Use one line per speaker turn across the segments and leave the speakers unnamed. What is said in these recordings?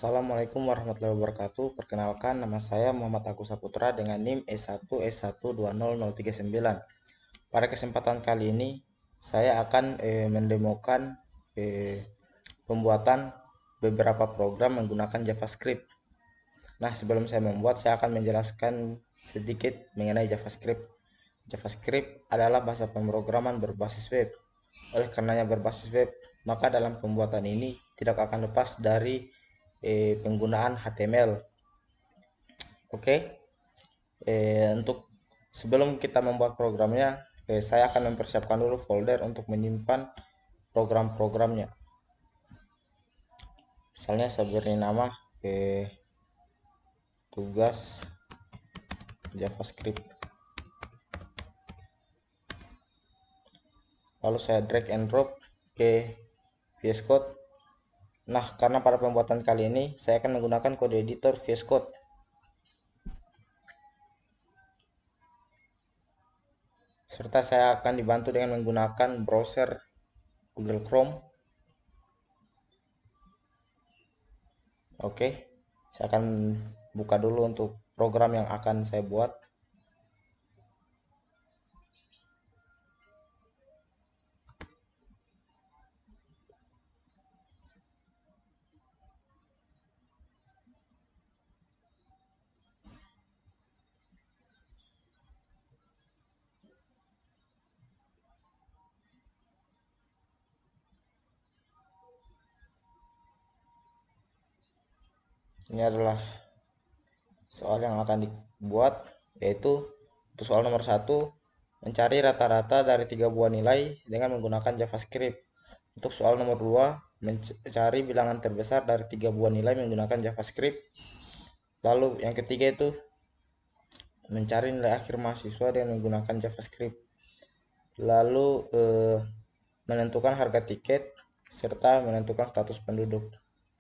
Assalamualaikum warahmatullahi wabarakatuh. Perkenalkan, nama saya Muhammad Agus Saputra dengan NIM S1S12039. Pada kesempatan kali ini, saya akan mendemokan pembuatan beberapa program menggunakan JavaScript. Nah, sebelum saya membuat, saya akan menjelaskan sedikit mengenai JavaScript. JavaScript adalah bahasa pemrograman berbasis web. Oleh karenanya berbasis web, maka dalam pembuatan ini tidak akan lepas dari penggunaan HTML. Oke. Untuk sebelum kita membuat programnya, saya akan mempersiapkan dulu folder untuk menyimpan program-programnya. Misalnya saya beri nama tugas JavaScript. Lalu saya drag and drop ke VS Code. Nah, karena pada pembuatan kali ini saya akan menggunakan kode editor VS Code. Serta saya akan dibantu dengan menggunakan browser Google Chrome. Oke, saya akan buka dulu untuk program yang akan saya buat. Ini adalah soal yang akan dibuat, yaitu untuk soal nomor 1, mencari rata-rata dari 3 buah nilai dengan menggunakan JavaScript. Untuk soal nomor 2, mencari bilangan terbesar dari 3 buah nilai menggunakan JavaScript. Lalu yang ketiga itu mencari nilai akhir mahasiswa dengan menggunakan JavaScript. Lalu menentukan harga tiket serta menentukan status penduduk.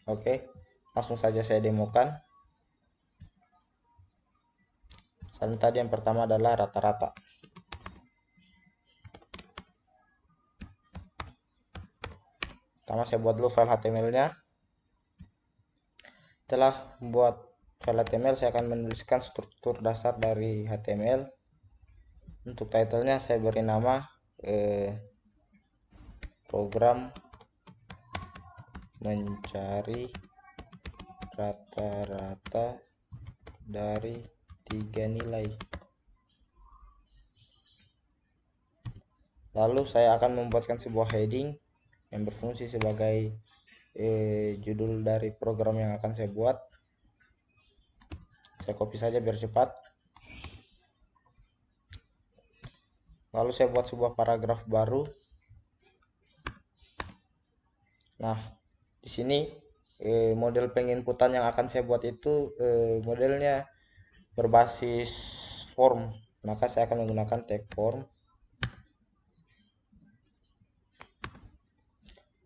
Oke, langsung saja saya demokan. Misalnya tadi yang pertama adalah rata-rata. Pertama saya buat dulu file HTML-nya. Setelah membuat file HTML, saya akan menuliskan struktur dasar dari HTML. Untuk title-nya saya beri nama program mencari rata-rata dari 3 nilai. Lalu saya akan membuatkan sebuah heading yang berfungsi sebagai judul dari program yang akan saya buat. Saya copy saja biar cepat. Lalu saya buat sebuah paragraf baru. Nah, di sini model penginputan yang akan saya buat itu modelnya berbasis form. Maka saya akan menggunakan tag form.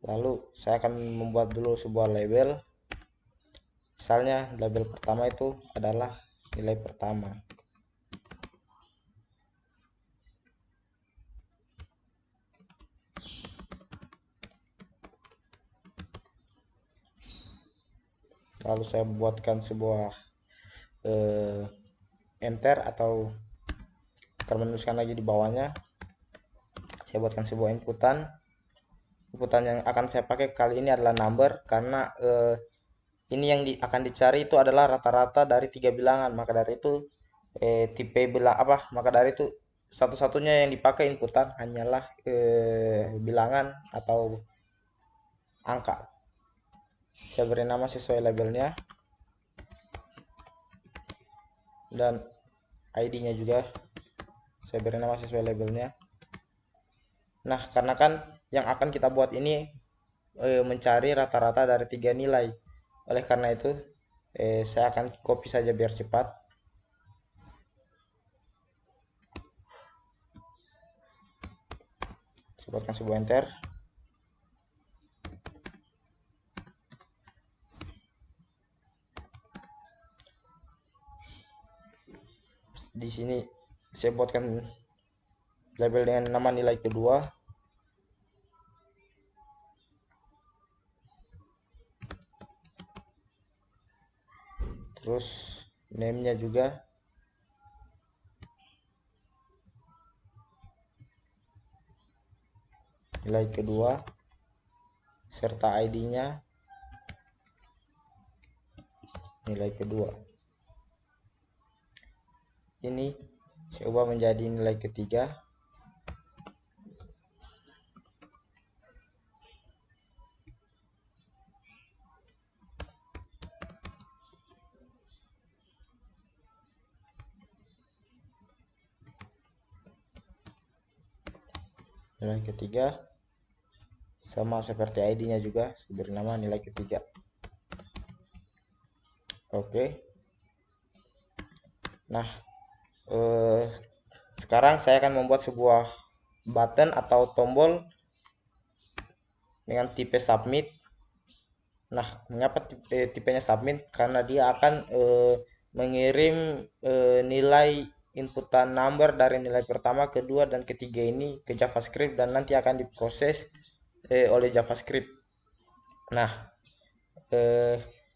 Lalu saya akan membuat dulu sebuah label. Misalnya label pertama itu adalah nilai pertama. Lalu saya buatkan sebuah enter atau akan menuliskan lagi di bawahnya. Saya buatkan sebuah inputan. Inputan yang akan saya pakai kali ini adalah number, karena ini yang akan dicari itu adalah rata-rata dari 3 bilangan. Maka dari itu tipe bilang apa? Maka dari itu satu-satunya yang dipakai inputan hanyalah bilangan atau angka. Saya beri nama sesuai labelnya dan ID-nya juga saya beri nama sesuai labelnya. Nah, karena kan yang akan kita buat ini mencari rata-rata dari 3 nilai. Oleh karena itu saya akan copy saja biar cepat. Saya buatkan sebuah enter. Di sini saya buatkan label dengan nama nilai kedua. terus name-nya juga, nilai kedua, serta ID-nya, nilai kedua. Ini saya ubah menjadi nilai ketiga. Nilai ketiga sama seperti ID-nya juga, saya beri nama nilai ketiga. Oke. Nah, sekarang saya akan membuat sebuah button atau tombol dengan tipe submit. Nah, mengapa tipenya submit? Karena dia akan mengirim nilai inputan number dari nilai pertama, kedua, dan ketiga ini ke JavaScript dan nanti akan diproses oleh JavaScript. Nah,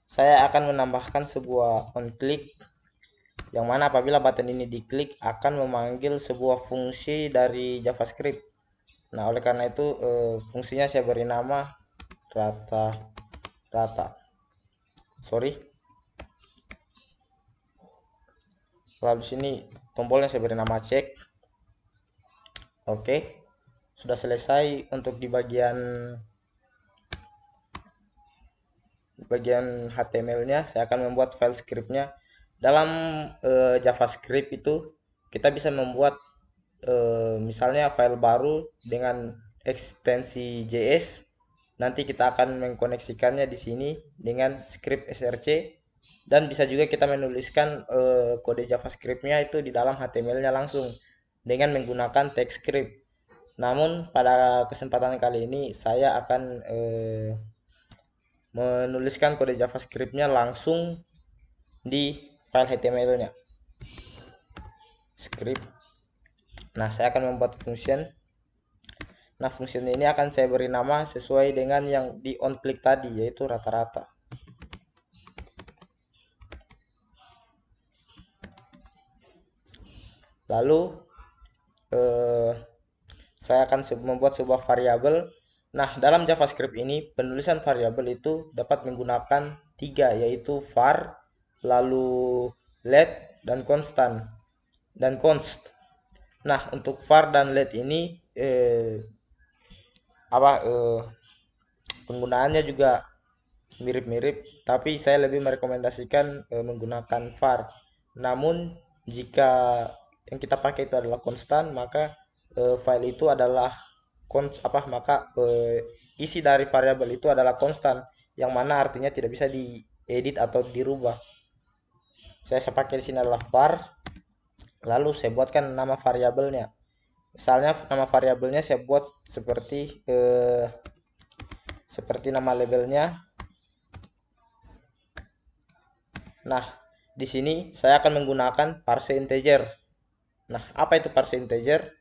saya akan menambahkan sebuah onClick yang mana apabila button ini diklik akan memanggil sebuah fungsi dari JavaScript. Nah, oleh karena itu fungsinya saya beri nama rata. Lalu sini tombolnya saya beri nama check. Oke. Sudah selesai untuk di bagian HTML-nya. Saya akan membuat file script-nya. Dalam JavaScript itu kita bisa membuat misalnya file baru dengan ekstensi JS. Nanti kita akan mengkoneksikannya di sini dengan script src, dan bisa juga kita menuliskan kode JavaScript-nya itu di dalam HTML-nya langsung dengan menggunakan TypeScript. Namun pada kesempatan kali ini saya akan menuliskan kode JavaScript-nya langsung di file HTML-nya. Script. Nah, saya akan membuat function. Nah, function ini akan saya beri nama sesuai dengan yang di onClick tadi, yaitu rata-rata. Lalu saya akan membuat sebuah variabel. Nah, dalam JavaScript ini penulisan variabel itu dapat menggunakan 3, yaitu var, lalu let, dan constant dan const. Nah, untuk var dan let ini penggunaannya juga mirip-mirip, tapi saya lebih merekomendasikan menggunakan var. Namun jika yang kita pakai itu adalah konstan, maka file itu adalah isi dari variabel itu adalah konstan, yang mana artinya tidak bisa diedit atau dirubah. Saya pakai di sini adalah var, lalu saya buatkan nama variabelnya. Misalnya nama variabelnya saya buat seperti nama labelnya. Nah, di sini saya akan menggunakan parse integer. Nah, apa itu parse integer?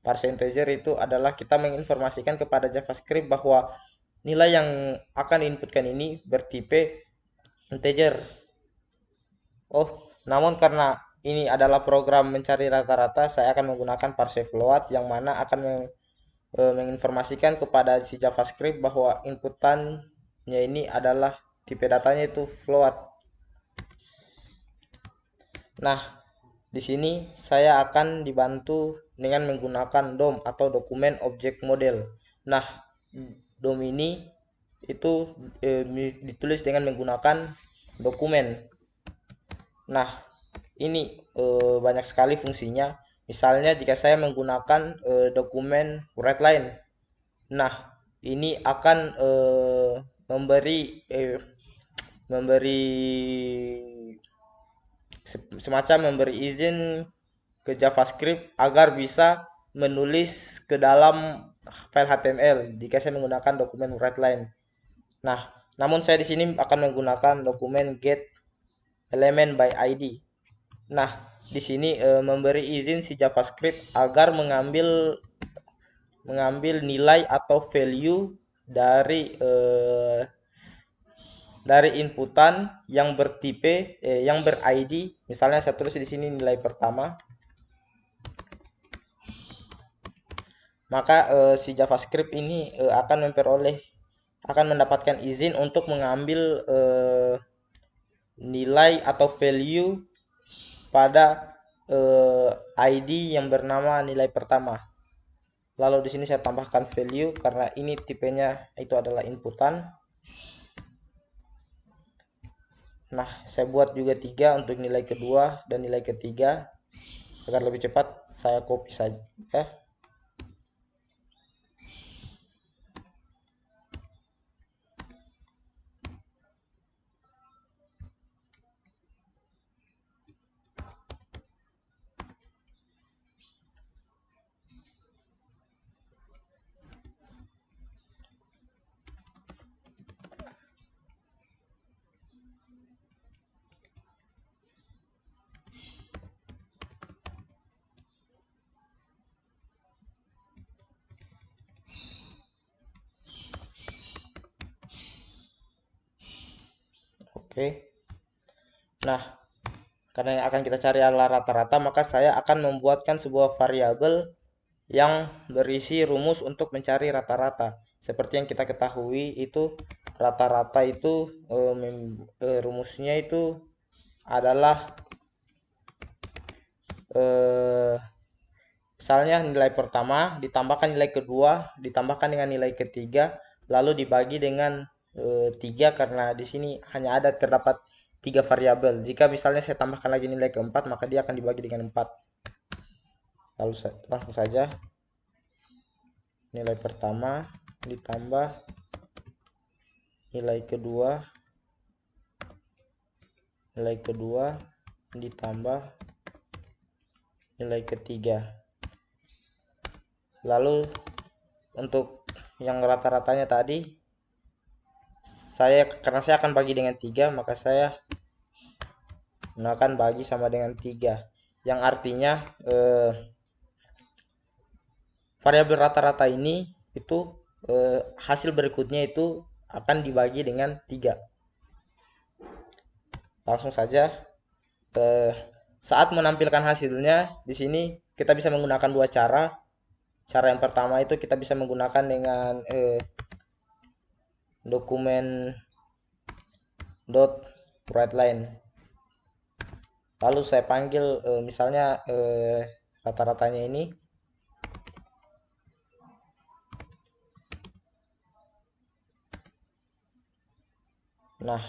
Parse integer itu adalah kita menginformasikan kepada JavaScript bahwa nilai yang akan diinputkan ini bertipe integer. Oh, namun karena ini adalah program mencari rata-rata, saya akan menggunakan parse float yang mana akan menginformasikan kepada si JavaScript bahwa inputannya ini adalah tipe datanya itu float. Nah, di sini saya akan dibantu dengan menggunakan DOM atau dokumen object model. Nah, DOM ini itu ditulis dengan menggunakan dokumen. Nah, ini banyak sekali fungsinya. Misalnya jika saya menggunakan dokumen WriteLine. Nah, ini akan semacam memberi izin ke JavaScript agar bisa menulis ke dalam file HTML jika saya menggunakan dokumen WriteLine. Nah, namun saya di sini akan menggunakan dokumen get element by ID. Nah, di sini memberi izin si JavaScript agar mengambil nilai atau value dari dari inputan yang bertipe yang ber-ID, misalnya saya tulis di sini nilai pertama, maka si JavaScript ini akan mendapatkan izin untuk mengambil nilai atau value pada ID yang bernama nilai pertama. Lalu di sini saya tambahkan value karena ini tipenya itu adalah inputan. Nah, saya buat juga 3 untuk nilai kedua dan nilai ketiga. Agar lebih cepat, saya copy saja. Oke. Nah, karena yang akan kita cari adalah rata-rata, maka saya akan membuatkan sebuah variabel yang berisi rumus untuk mencari rata-rata. Seperti yang kita ketahui itu rata-rata itu rumusnya itu adalah misalnya nilai pertama ditambahkan nilai kedua ditambahkan dengan nilai ketiga lalu dibagi dengan 3 karena di sini hanya terdapat 3 variabel. Jika misalnya saya tambahkan lagi nilai keempat maka dia akan dibagi dengan 4. Lalu langsung saja nilai pertama ditambah nilai kedua ditambah nilai ketiga. Lalu untuk yang rata-ratanya tadi karena saya akan bagi dengan 3 maka saya gunakan bagi sama dengan 3 yang artinya variabel rata-rata ini itu hasil berikutnya itu akan dibagi dengan 3. Langsung saja saat menampilkan hasilnya di sini kita bisa menggunakan 2 cara. Cara yang pertama itu kita bisa menggunakan dengan dokumen .writeLine. Lalu saya panggil misalnya rata-ratanya ini. Nah,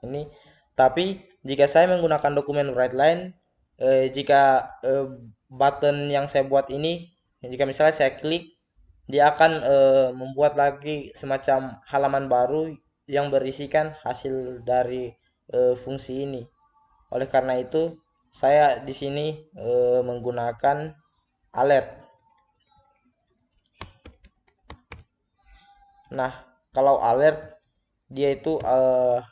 ini tapi jika saya menggunakan dokumen WriteLine, jika button yang saya buat ini, jika misalnya saya klik, dia akan membuat lagi semacam halaman baru yang berisikan hasil dari fungsi ini. Oleh karena itu, saya di sini menggunakan alert. Nah, kalau alert dia itu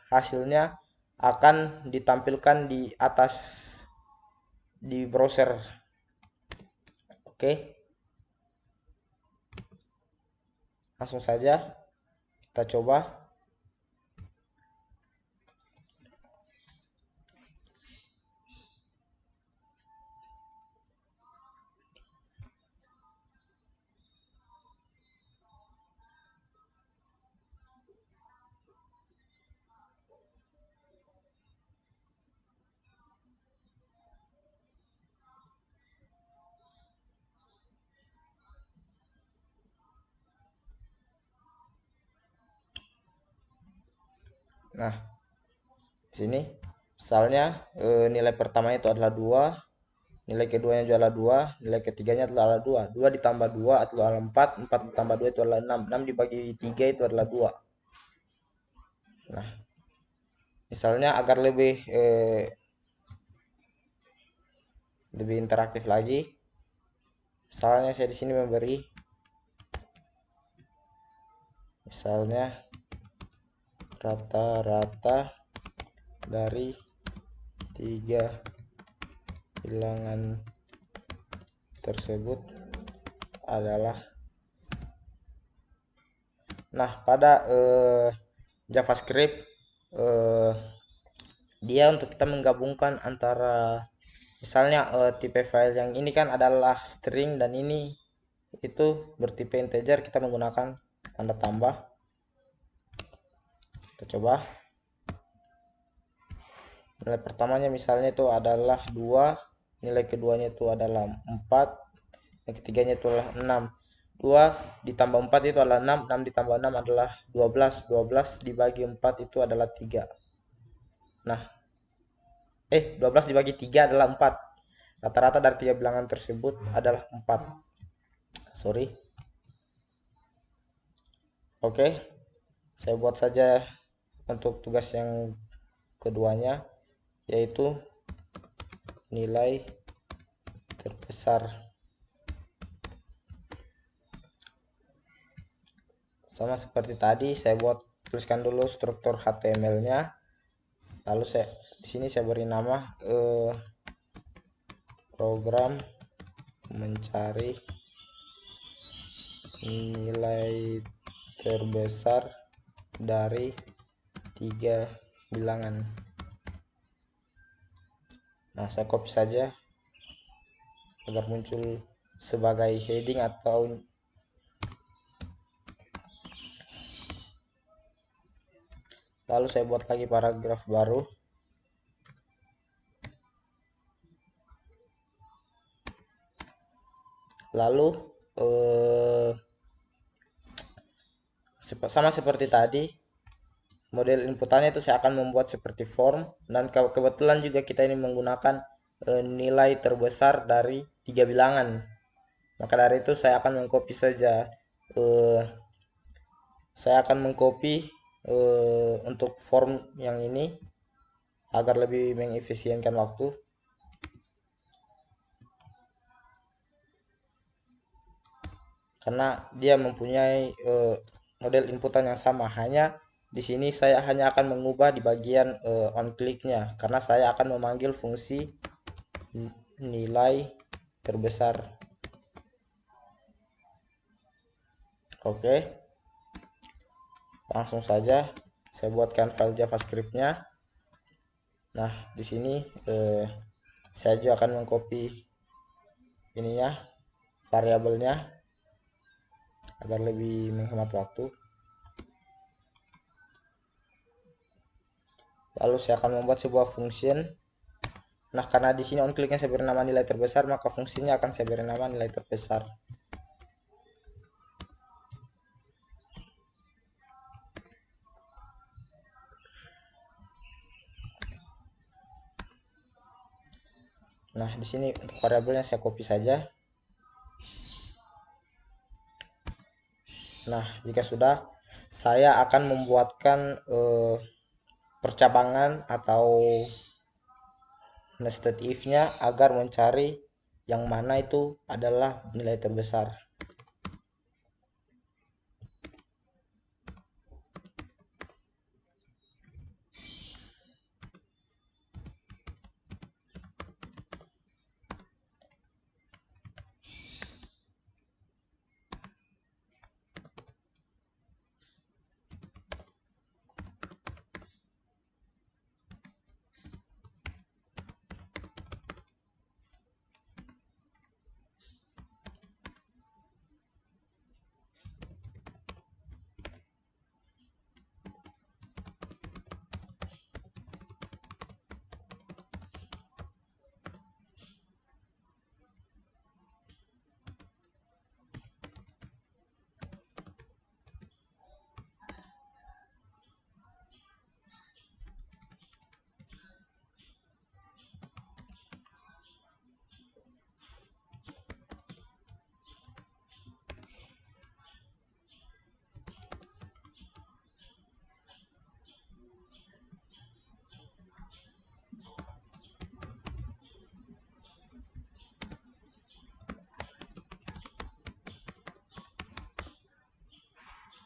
hasilnya akan ditampilkan di atas di browser. Oke. Langsung saja kita coba. Nah, di sini misalnya nilai pertama itu adalah 2, nilai keduanya juga adalah 2, nilai ketiganya adalah 2. 2 ditambah 2 adalah 4, 4 ditambah 2 itu adalah 6, 6 dibagi 3 itu adalah 2. Nah, misalnya agar lebih interaktif lagi, misalnya saya di sini memberi misalnya rata-rata dari 3 bilangan tersebut adalah. Nah, pada JavaScript dia untuk kita menggabungkan antara misalnya tipe file yang ini kan adalah string dan ini itu bertipe integer, kita menggunakan tanda tambah. Kita coba. Nilai pertamanya misalnya itu adalah 2, nilai keduanya itu adalah 4, yang ketiganya itu adalah 6. 2 ditambah 4 itu adalah 6, 6 ditambah 6 adalah 12, 12 dibagi 4 itu adalah 3. Nah, 12 dibagi 3 adalah 4. Rata-rata dari 3 bilangan tersebut adalah 4. Sorry. Oke, saya buat saja untuk tugas yang keduanya, yaitu nilai terbesar. Sama seperti tadi, saya tuliskan dulu struktur HTML-nya. Lalu di sini saya beri nama program mencari nilai terbesar dari 3 bilangan. Nah, saya copy saja agar muncul sebagai heading atau lalu saya buat lagi paragraf baru. Lalu sama seperti tadi, model inputannya itu saya akan membuat seperti form, dan kebetulan juga kita ini menggunakan nilai terbesar dari 3 bilangan. Maka dari itu saya akan mengcopy saja. Saya akan mengcopy untuk form yang ini agar lebih mengefisienkan waktu. Karena dia mempunyai model inputan yang sama, hanya di sini saya hanya akan mengubah di bagian on click-nya, karena saya akan memanggil fungsi nilai terbesar. Oke, langsung saja saya buatkan file JavaScript-nya. Nah, di sini saya juga akan mengcopy ininya, variabelnya, agar lebih menghemat waktu. Lalu saya akan membuat sebuah function. Nah, karena di sini on click-nya saya beri nama nilai terbesar, maka fungsinya akan saya beri nama nilai terbesar. Nah, di sini untuk variabelnya saya copy saja. Nah, jika sudah, saya akan membuatkan percabangan atau nested if-nya agar mencari yang mana itu adalah nilai terbesar.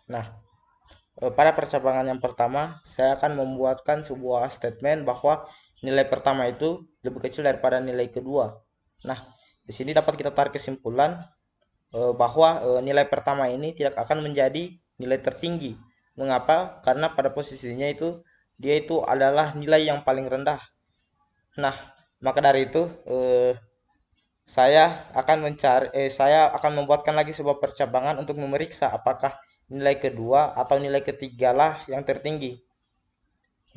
Nah, pada percabangan yang pertama, saya akan membuatkan sebuah statement bahwa nilai pertama itu lebih kecil daripada nilai kedua. Nah, di sini dapat kita tarik kesimpulan bahwa nilai pertama ini tidak akan menjadi nilai tertinggi. Mengapa? Karena pada posisinya itu dia itu adalah nilai yang paling rendah. Nah, maka dari itu saya akan membuatkan lagi sebuah percabangan untuk memeriksa apakah nilai kedua atau nilai ketiga lah yang tertinggi.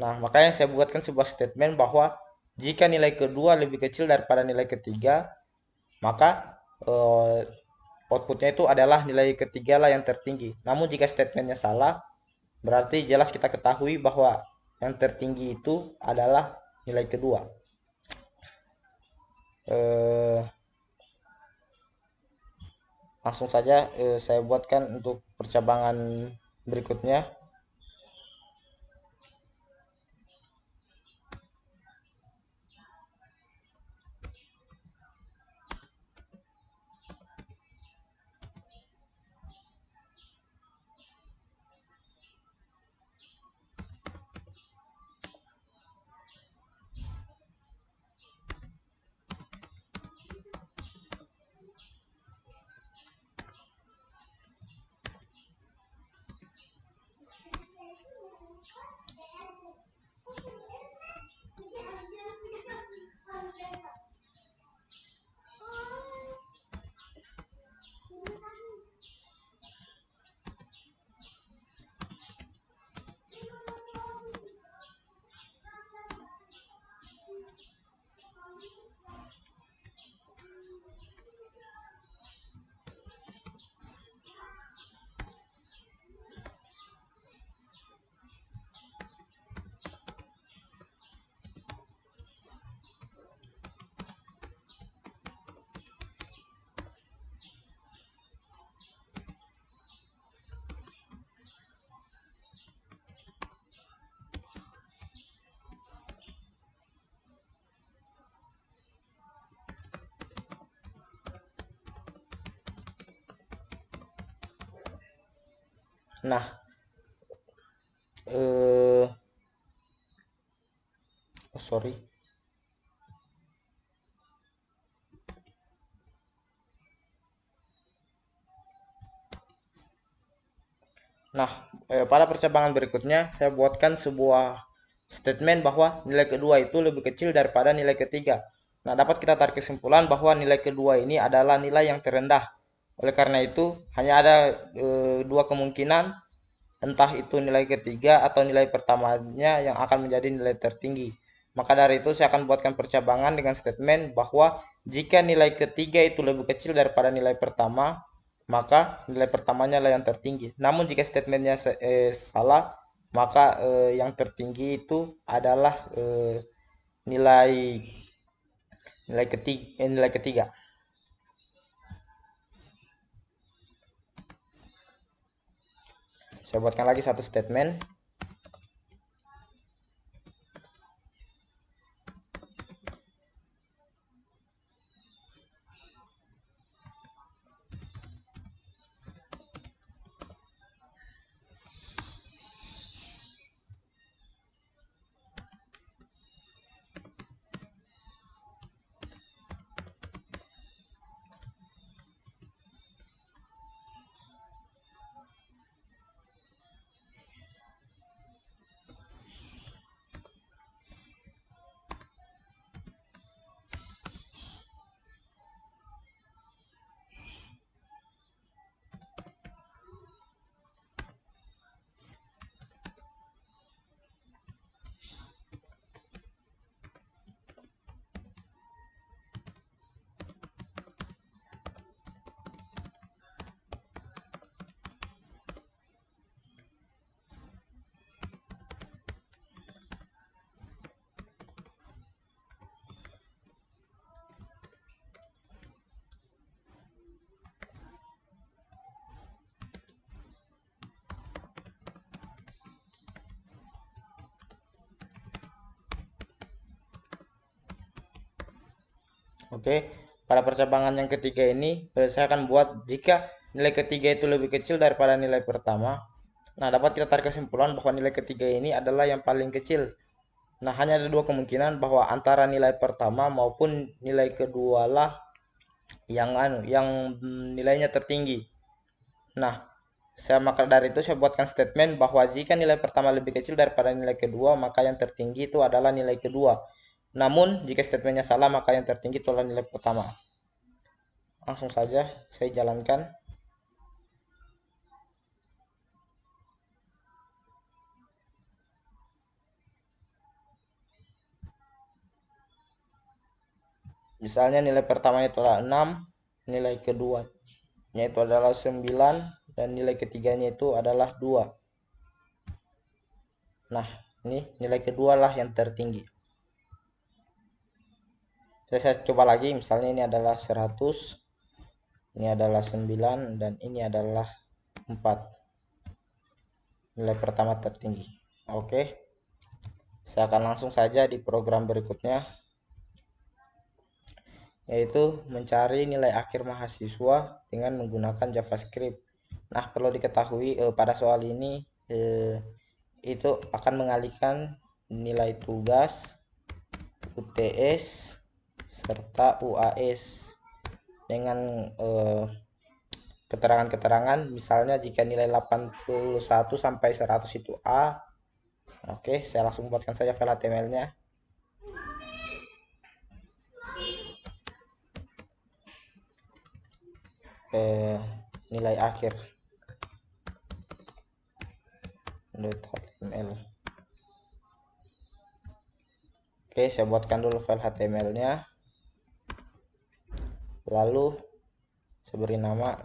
Nah, makanya saya buatkan sebuah statement bahwa jika nilai kedua lebih kecil daripada nilai ketiga, maka outputnya itu adalah nilai ketiga lah yang tertinggi. Namun jika statementnya salah, berarti jelas kita ketahui bahwa yang tertinggi itu adalah nilai kedua. Langsung saja saya buatkan untuk percabangan berikutnya. Nah, sorry. Nah, pada percabangan berikutnya saya buatkan sebuah statement bahwa nilai kedua itu lebih kecil daripada nilai ketiga. Nah, dapat kita tarik kesimpulan bahwa nilai kedua ini adalah nilai yang terendah. Oleh karena itu, hanya ada dua kemungkinan, entah itu nilai ketiga atau nilai pertamanya yang akan menjadi nilai tertinggi. Maka dari itu saya akan buatkan percabangan dengan statement bahwa jika nilai ketiga itu lebih kecil daripada nilai pertama, maka nilai pertamanya lah yang tertinggi. Namun jika statementnya salah, maka yang tertinggi itu adalah nilai nilai ketiga. Saya buatkan lagi satu statement. Oke, pada percabangan yang ketiga ini saya akan buat jika nilai ketiga itu lebih kecil daripada nilai pertama. Nah, dapat kita tarik kesimpulan bahwa nilai ketiga ini adalah yang paling kecil. Nah, hanya ada dua kemungkinan bahwa antara nilai pertama maupun nilai kedua lah yang nilainya tertinggi. Nah, maka dari itu saya buatkan statement bahwa jika nilai pertama lebih kecil daripada nilai kedua, maka yang tertinggi itu adalah nilai kedua. Namun jika statementnya salah, maka yang tertinggi itu adalah nilai pertama. Langsung saja saya jalankan. Misalnya nilai pertamanya itu adalah 6, nilai keduanya itu adalah 9, dan nilai ketiganya itu adalah 2. Nah, ini nilai kedua lah yang tertinggi. Saya coba lagi, misalnya ini adalah 100, ini adalah 9, dan ini adalah 4. Nilai pertama tertinggi. Oke. Saya akan langsung saja di program berikutnya, yaitu mencari nilai akhir mahasiswa dengan menggunakan JavaScript. Nah, perlu diketahui pada soal ini itu akan mengalihkan nilai tugas, UTS, serta UAS dengan keterangan-keterangan. Misalnya jika nilai 81 sampai 100 itu A. Oke, saya langsung buatkan saja file HTML-nya. Nilai akhir .html. Oke, saya buatkan dulu file HTML-nya. Lalu saya beri nama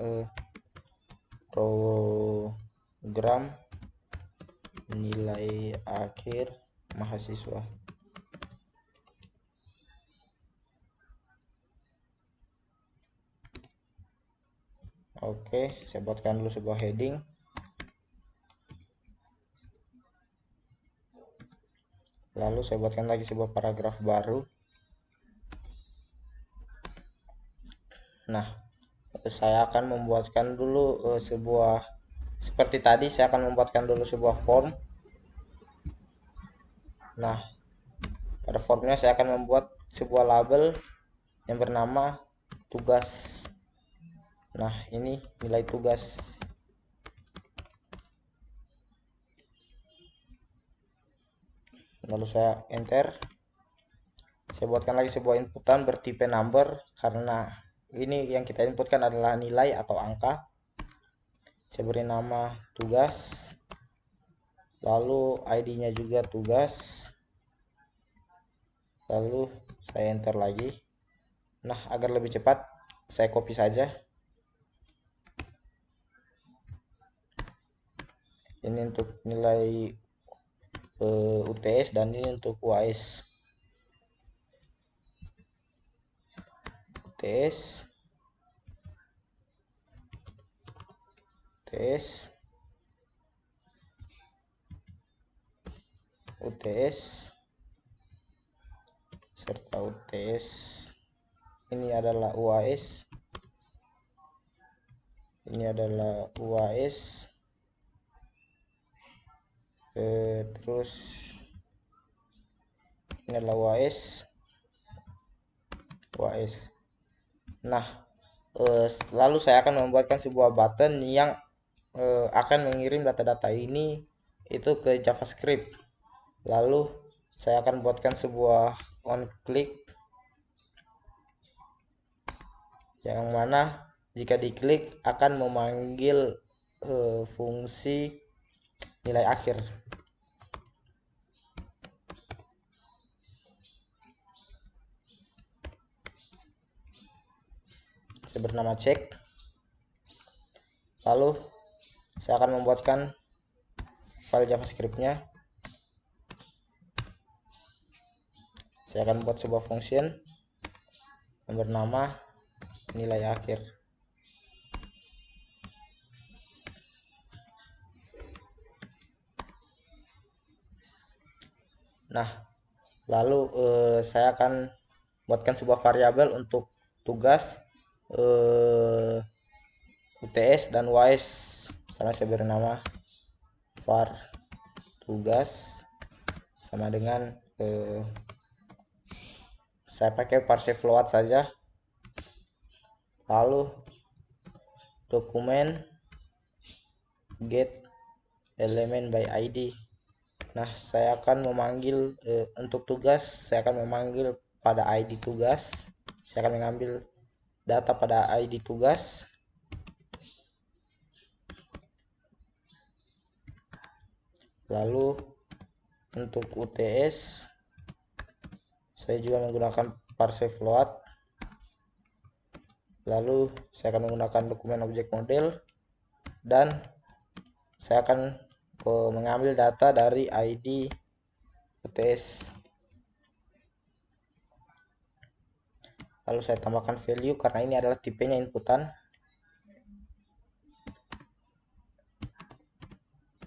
program nilai akhir mahasiswa. Oke, saya buatkan dulu sebuah heading. Lalu saya buatkan lagi sebuah paragraf baru. Nah, saya akan membuatkan dulu sebuah, seperti tadi saya akan membuatkan dulu sebuah form. Nah, pada formnya saya akan membuat sebuah label yang bernama tugas. Nah, ini nilai tugas. Lalu saya enter. Saya buatkan lagi sebuah inputan bertipe number, karena ini yang kita inputkan adalah nilai atau angka. Saya beri nama tugas, lalu ID-nya juga tugas, lalu saya enter lagi. Nah, agar lebih cepat saya copy saja. Ini untuk nilai UTS dan ini untuk UAS. UTS, serta UTS. Ini adalah UAS. Ini adalah UAS. Terus ini adalah UAS. Nah, lalu saya akan membuatkan sebuah button yang akan mengirim data-data ini itu ke JavaScript. Lalu saya akan buatkan sebuah onClick yang mana jika diklik akan memanggil fungsi nilai akhir. Saya bernama check. Lalu saya akan membuatkan file JavaScript-nya. Saya akan buat sebuah function yang bernama nilai akhir. Nah, lalu saya akan buatkan sebuah variabel untuk tugas, UTS dan UAS. Misalnya saya beri nama var tugas sama dengan saya pakai parse float saja. Lalu dokumen get element by ID. Nah, saya akan memanggil untuk tugas, saya akan memanggil pada ID tugas. Saya akan mengambil data pada ID tugas. Lalu untuk UTS saya juga menggunakan parse float. Lalu saya akan menggunakan dokumen objek model dan saya akan mengambil data dari ID UTS. Lalu saya tambahkan value karena ini adalah tipenya inputan.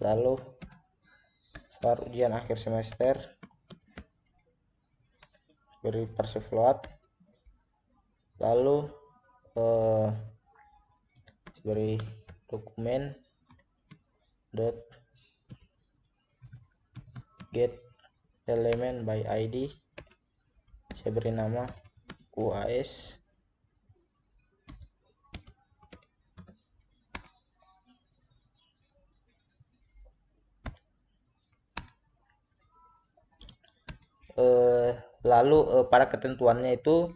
Lalu var ujian akhir semester, beri parse float. Lalu beri dokumen dot get element by ID. Saya beri nama UAS. Lalu pada ketentuannya itu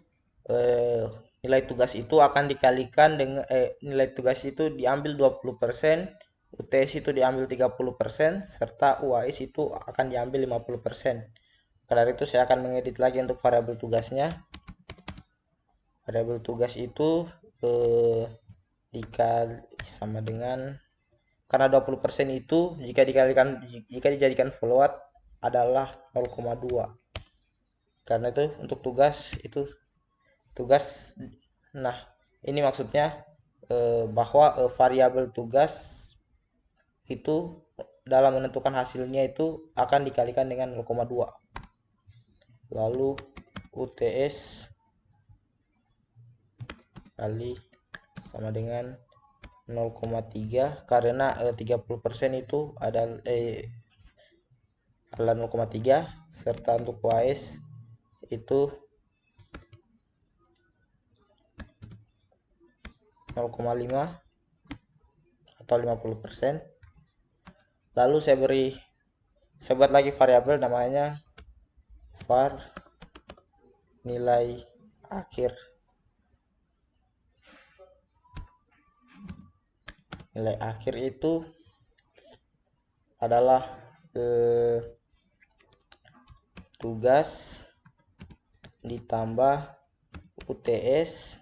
nilai tugas itu akan dikalikan dengan nilai tugas itu diambil 20%, UTS itu diambil 30%, serta UAS itu akan diambil 50%. Karena itu saya akan mengedit lagi untuk variabel tugasnya. Variabel tugas itu dikali sama dengan, karena 20% itu jika dijadikan float adalah 0,2. Karena itu untuk tugas itu nah ini maksudnya bahwa variabel tugas itu dalam menentukan hasilnya itu akan dikalikan dengan 0,2. Lalu UTS kali sama dengan 0,3 karena 30% itu adalah 0,3, serta untuk UAS itu 0,5 atau 50%. Lalu saya buat lagi variabel namanya var nilai akhir. Nilai akhir itu adalah tugas ditambah UTS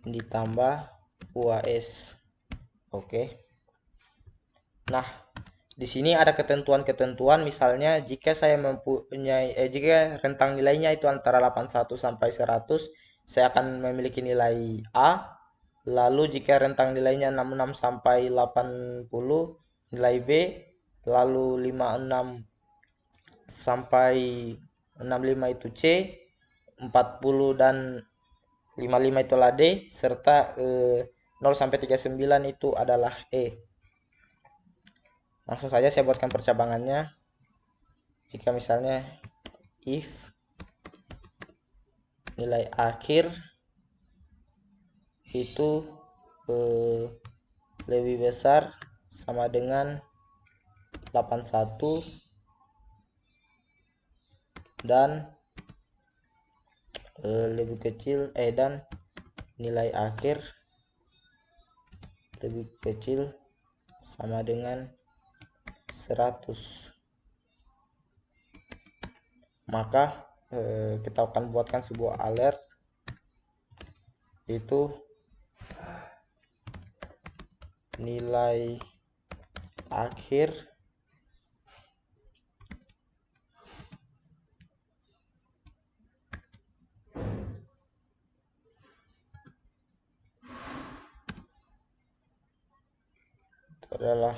ditambah UAS. Oke. Nah, di sini ada ketentuan-ketentuan, misalnya jika saya mempunyai jika rentang nilainya itu antara 81 sampai 100, saya akan memiliki nilai A. Lalu jika rentang nilainya 66 sampai 80, nilai B. Lalu 56 sampai 65 itu C, 40 dan 55 itu adalah D, serta 0 sampai 39 itu adalah E. Langsung saja saya buatkan percabangannya. Jika misalnya if nilai akhir itu lebih besar sama dengan 81 dan lebih kecil dan nilai akhir lebih kecil sama dengan 100, maka kita akan buatkan sebuah alert, itu nilai akhir itu adalah,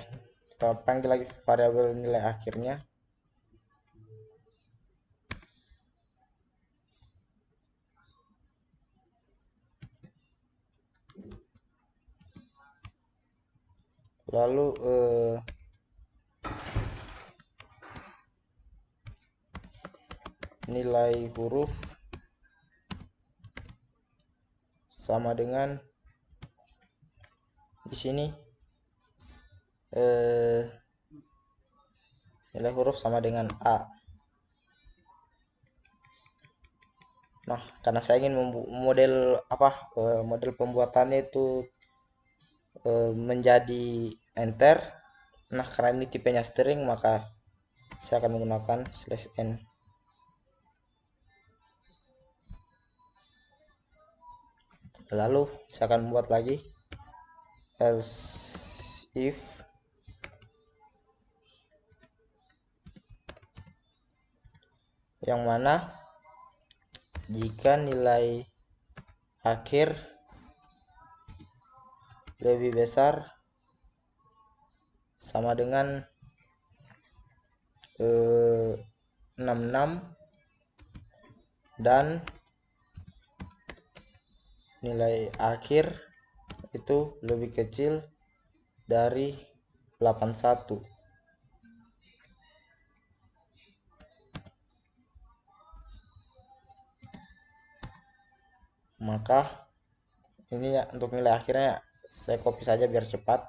kita panggil lagi variabel nilai akhirnya, lalu nilai huruf sama dengan di sini nilai huruf sama dengan A. Nah, karena saya ingin model model pembuatannya itu menjadi enter. Nah, karena ini tipenya string, maka saya akan menggunakan /n. Lalu saya akan membuat lagi else if yang mana jika nilai akhir lebih besar sama dengan 66 dan nilai akhir itu lebih kecil dari 81. Maka ini ya, untuk nilai akhirnya saya copy saja biar cepat.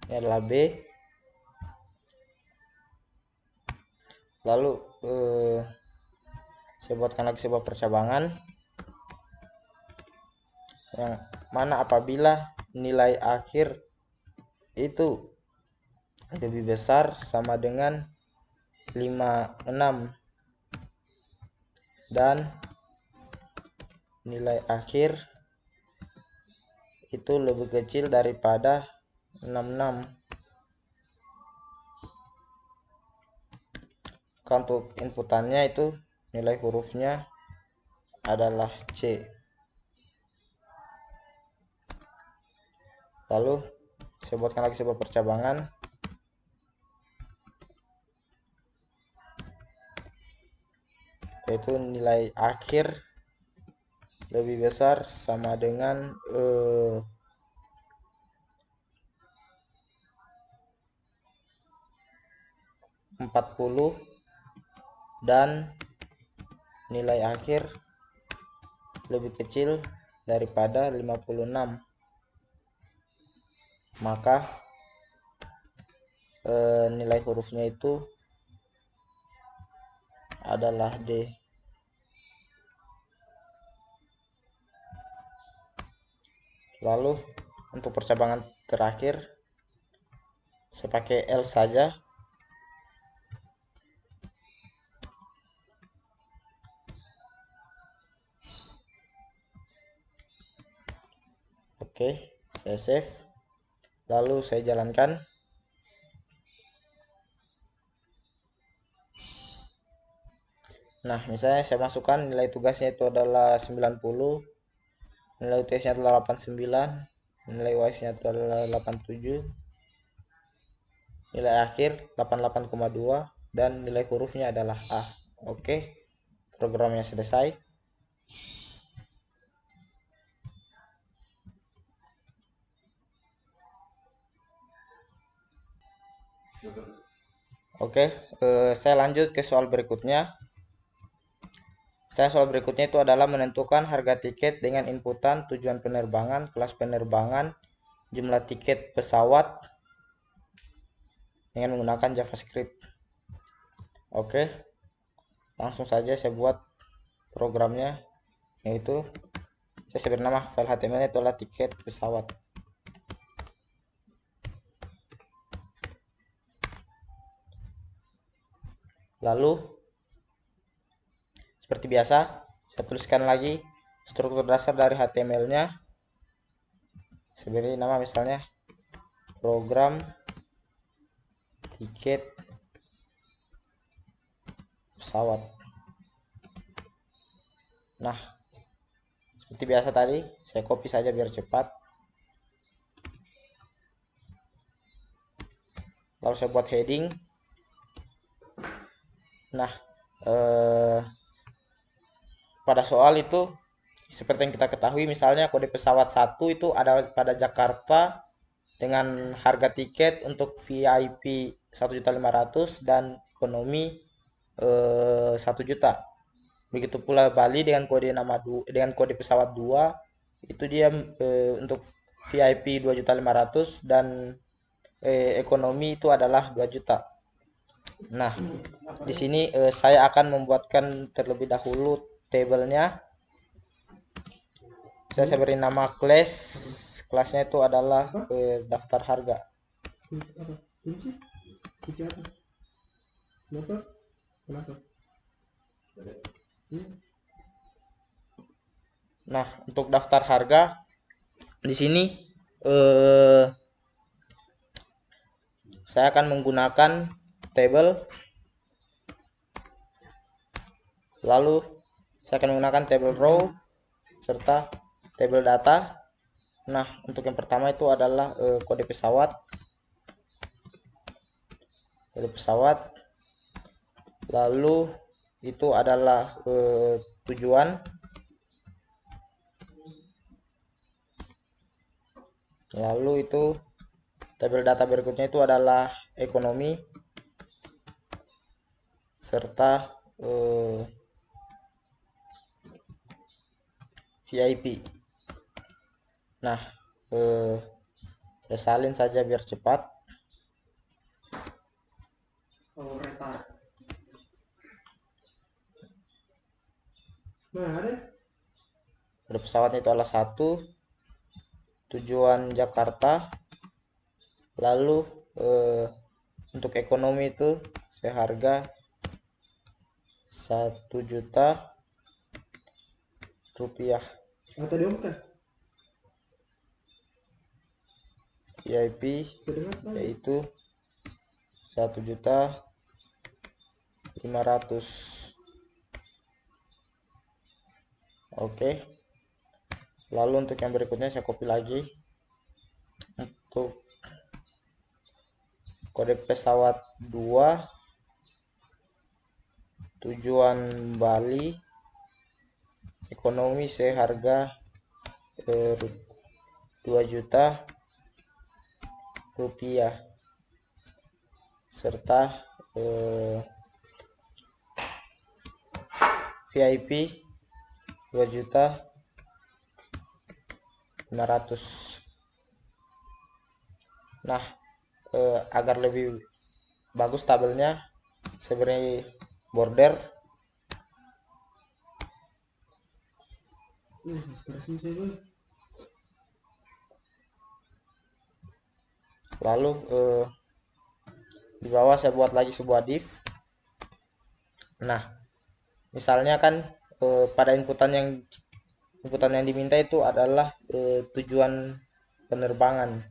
Ini adalah B. Lalu saya buatkan lagi sebuah percabangan yang mana apabila nilai akhir itu lebih besar sama dengan 56 dan nilai akhir itu lebih kecil daripada 66. Untuk inputannya itu nilai hurufnya adalah C. Lalu saya buatkan lagi sebuah percabangan yaitu nilai akhir lebih besar sama dengan 40 dan nilai akhir lebih kecil daripada 56. Maka nilai hurufnya itu adalah D. Lalu untuk percabangan terakhir saya pakai L saja. Oke, saya save. Lalu saya jalankan. Nah, misalnya saya masukkan nilai tugasnya itu adalah 90, nilai UTS-nya adalah 89, nilai UAS-nya adalah 87, nilai akhir 88,2 dan nilai hurufnya adalah A. Oke, programnya selesai. Oke, saya lanjut ke soal berikutnya. Soal berikutnya itu adalah menentukan harga tiket dengan inputan tujuan penerbangan, kelas penerbangan, jumlah tiket pesawat dengan menggunakan JavaScript. Oke, langsung saja saya buat programnya, yaitu saya beri nama file HTML itu adalah tiket pesawat. Lalu seperti biasa saya tuliskan lagi struktur dasar dari HTML-nya. Saya beri nama misalnya program tiket pesawat. Nah, seperti biasa tadi saya copy saja biar cepat. Lalu saya buat heading. Nah, pada soal itu seperti yang kita ketahui, misalnya kode pesawat 1 itu ada pada Jakarta dengan harga tiket untuk VIP 1.500.000 dan ekonomi 1 juta. Begitu pula Bali dengan kode dengan kode pesawat 2 itu dia untuk VIP 2.500.000 dan ekonomi itu adalah 2 juta. Nah, di sini saya akan membuatkan terlebih dahulu tabelnya. Saya beri nama kelas. Kelasnya itu adalah daftar harga. Nah, untuk daftar harga di sini saya akan menggunakan table, lalu saya akan menggunakan table row serta table data. Nah, untuk yang pertama itu adalah kode pesawat, lalu itu adalah tujuan, lalu itu tabel data berikutnya itu adalah ekonomi serta VIP. Nah, saya salin saja biar cepat. Kode pesawatnya itu adalah 1, tujuan Jakarta, lalu untuk ekonomi itu seharga 1 juta rupiah. VIP yaitu 1.500.000. Oke. Lalu untuk yang berikutnya saya copy lagi. Untuk kode pesawat 2, tujuan Bali, ekonomi seharga 2 juta rupiah serta VIP 2.500.000. Nah, agar lebih bagus tabelnya saya beri border. Lalu di bawah saya buat lagi sebuah div. Nah, misalnya kan pada inputan yang diminta itu adalah tujuan penerbangan.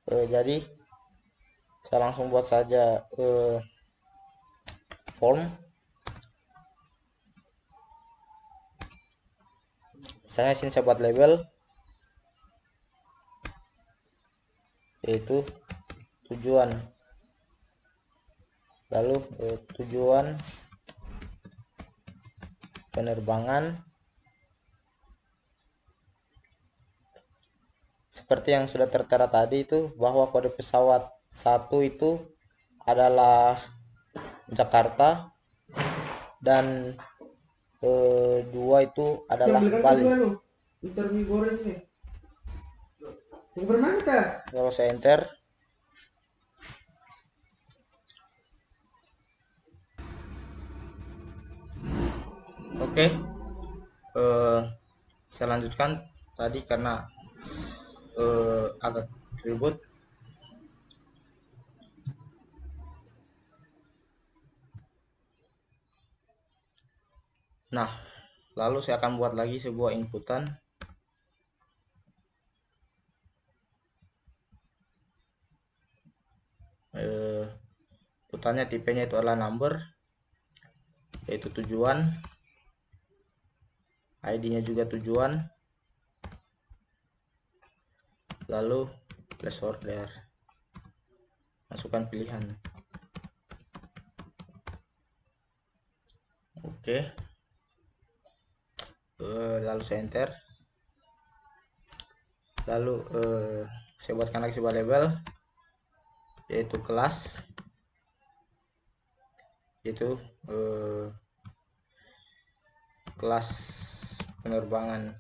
Jadi saya langsung buat saja form. Misalnya sini saya buat label yaitu tujuan, lalu tujuan penerbangan seperti yang sudah tertera tadi itu, bahwa kode pesawat 1 itu adalah Jakarta dan 2 itu adalah Bali. Kalau saya enter, oke. Saya lanjutkan tadi karena agak ribut. Nah, lalu saya akan buat lagi sebuah inputan. Inputannya tipenya itu adalah number, yaitu tujuan, ID-nya juga tujuan, lalu place order, masukkan pilihan. Oke. Lalu saya enter, lalu saya buatkan lagi sebuah label yaitu kelas, yaitu kelas penerbangan.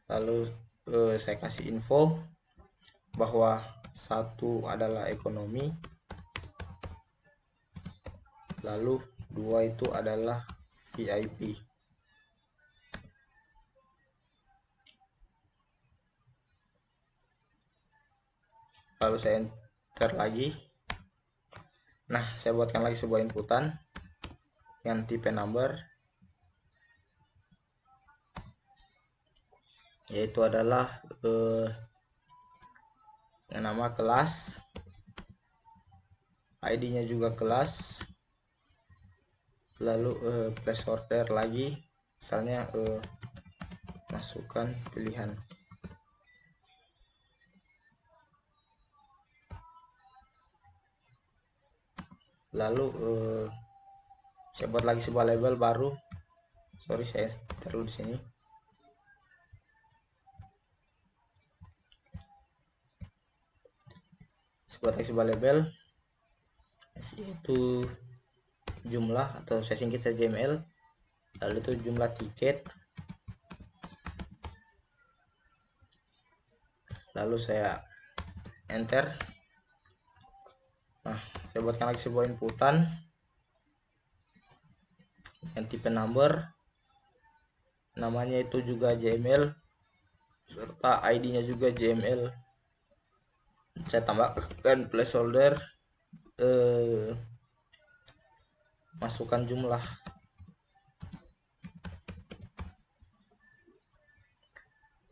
Lalu saya kasih info bahwa 1 adalah ekonomi, lalu 2 itu adalah VIP. Lalu saya enter lagi. Nah, saya buatkan lagi sebuah inputan yang tipe number, yaitu adalah nama kelas, ID-nya juga kelas, lalu place order lagi, misalnya masukkan pilihan. Lalu saya buat lagi sebuah label baru. Sorry, saya taruh di sini. Saya buat lagi sebuah label, yaitu jumlah, atau saya singkat saja JML. Lalu itu jumlah tiket. Lalu saya enter. Nah, saya buatkan lagi sebuah inputan yang tipe number, namanya itu juga JML, serta ID-nya juga JML. Saya tambahkan placeholder, masukkan jumlah.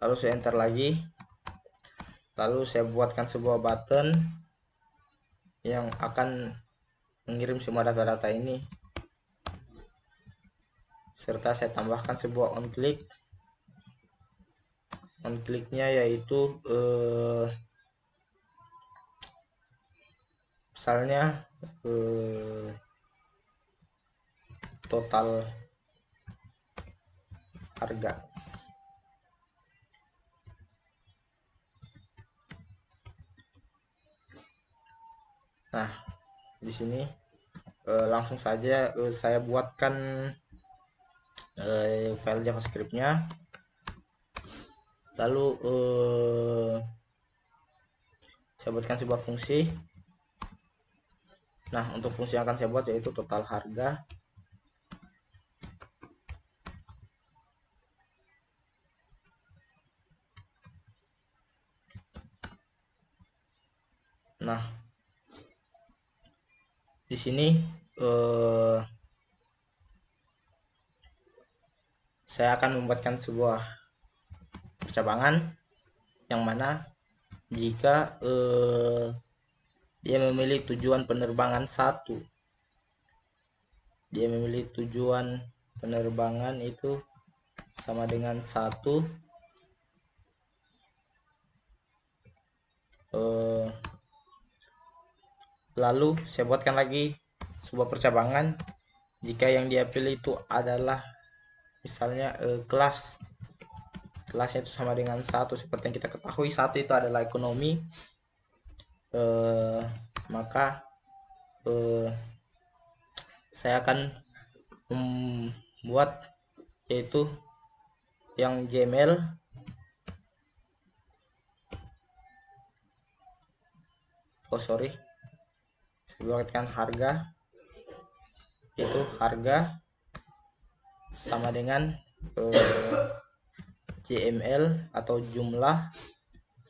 Lalu saya enter lagi. Lalu saya buatkan sebuah button yang akan mengirim semua data-data ini, serta saya tambahkan sebuah on click. On clicknya yaitu misalnya total harga. Nah, di sini langsung saja saya buatkan file JavaScript-nya. Lalu saya buatkan sebuah fungsi. Nah, untuk fungsi yang akan saya buat yaitu total harga. Nah, di sini saya akan membuatkan sebuah percabangan yang mana jika dia memilih tujuan penerbangan 1, dia memilih tujuan penerbangan itu sama dengan 1, lalu saya buatkan lagi sebuah percabangan jika yang dia pilih itu adalah misalnya kelasnya itu sama dengan 1. Seperti yang kita ketahui 1 itu adalah ekonomi, maka saya akan membuat yaitu yang JML, saya buatkan harga, itu harga sama dengan JML atau jumlah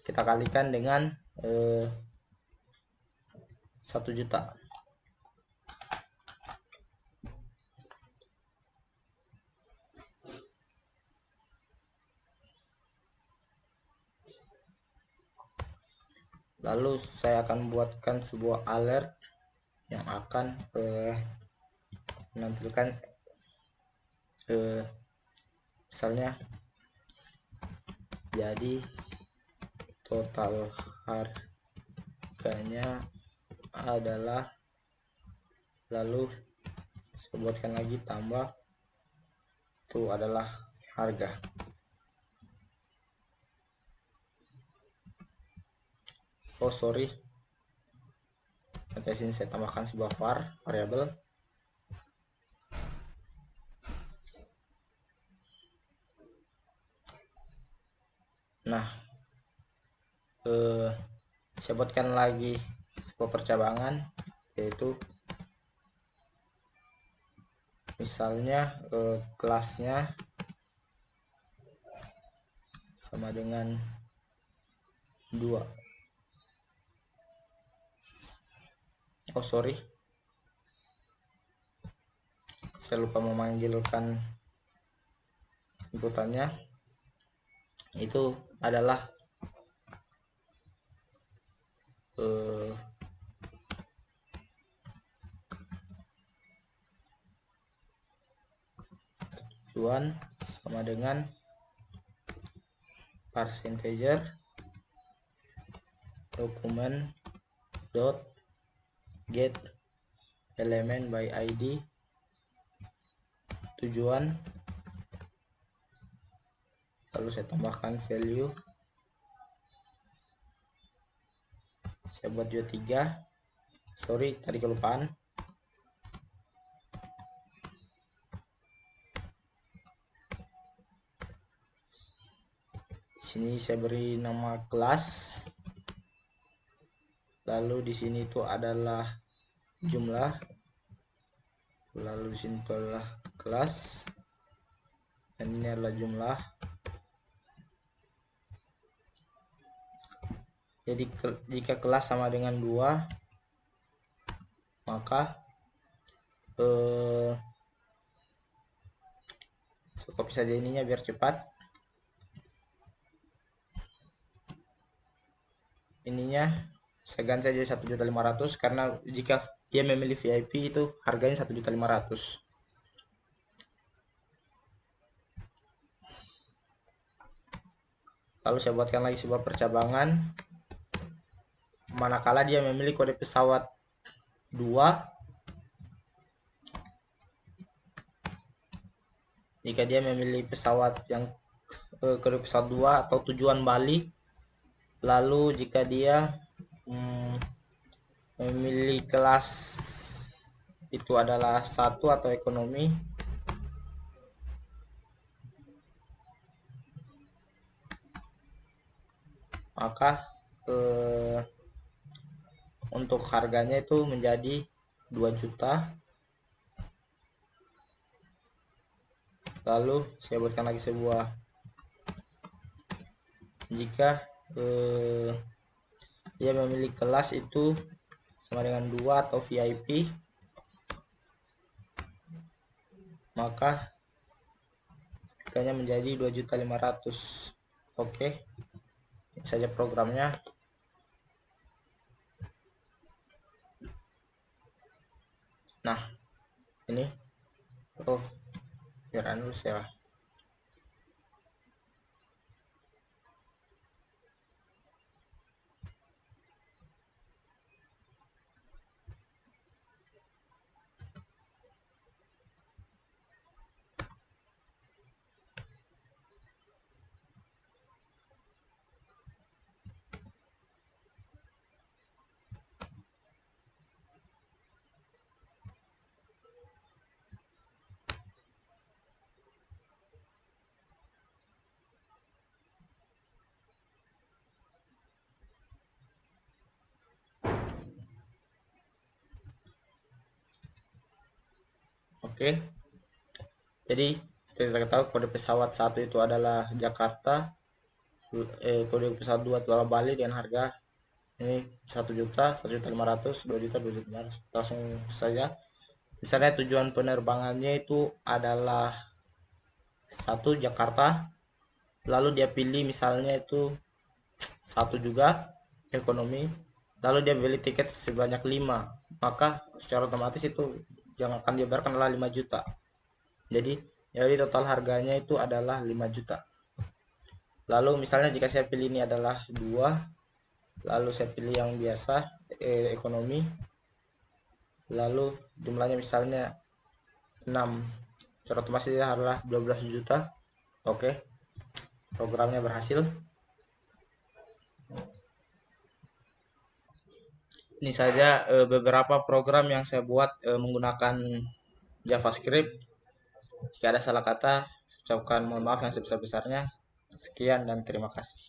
kita kalikan dengan 1 juta. Lalu saya akan buatkan sebuah alert yang akan menampilkan misalnya jadi total harganya adalah, lalu saya buatkan lagi tambah itu adalah harga. oh sorry, nanti sini saya tambahkan sebuah variabel. Nah, saya buatkan lagi sebuah percabangan, yaitu misalnya kelasnya sama dengan 2. Oh sorry, saya lupa memanggilkan inputannya. Itu adalah tujuan sama dengan parse_integer dokumen dot get element by id tujuan, lalu saya tambahkan value, saya buat juga 3. Sorry, tadi kelupaan. Di sini saya beri nama kelas, lalu di sini itu adalah jumlah, lalu di sini itu adalah kelas, dan ini adalah jumlah. Jadi jika kelas sama dengan 2, maka saya copy saja ininya biar cepat. Ininya saya ganti saja 1.500.000 karena jika dia memilih VIP itu harganya 1.500.000. Lalu saya buatkan lagi sebuah percabangan, manakala dia memilih kode pesawat 2, jika dia memilih pesawat yang kode pesawat 2 atau tujuan Bali, lalu jika dia memilih kelas itu adalah 1 atau ekonomi, maka untuk harganya itu menjadi 2 juta. Lalu saya buatkan lagi sebuah, jika dia memilih kelas itu sama dengan 2 atau VIP, maka harganya menjadi 2.500.000. Oke, ini saja programnya. Nah, ini biar dulu saya. Oke, jadi seperti kita ketahui kode pesawat 1 itu adalah Jakarta, kode pesawat 2 itu adalah Bali dengan harga ini 1 juta, 1.500.000, 2 juta, 2.500.000. Langsung saja. Misalnya tujuan penerbangannya itu adalah 1 Jakarta, lalu dia pilih misalnya itu 1 juga ekonomi, lalu dia beli tiket sebanyak 5, maka secara otomatis itu yang akan dibayarkan adalah 5 juta. Jadi total harganya itu adalah 5 juta. Lalu misalnya jika saya pilih ini adalah 2, lalu saya pilih yang biasa, ekonomi, lalu jumlahnya misalnya 6, secara otomatis adalah 12 juta. Oke, programnya berhasil. Ini saja beberapa program yang saya buat menggunakan JavaScript. Jika ada salah kata, ucapkan mohon maaf yang sebesar-besarnya. Sekian dan terima kasih.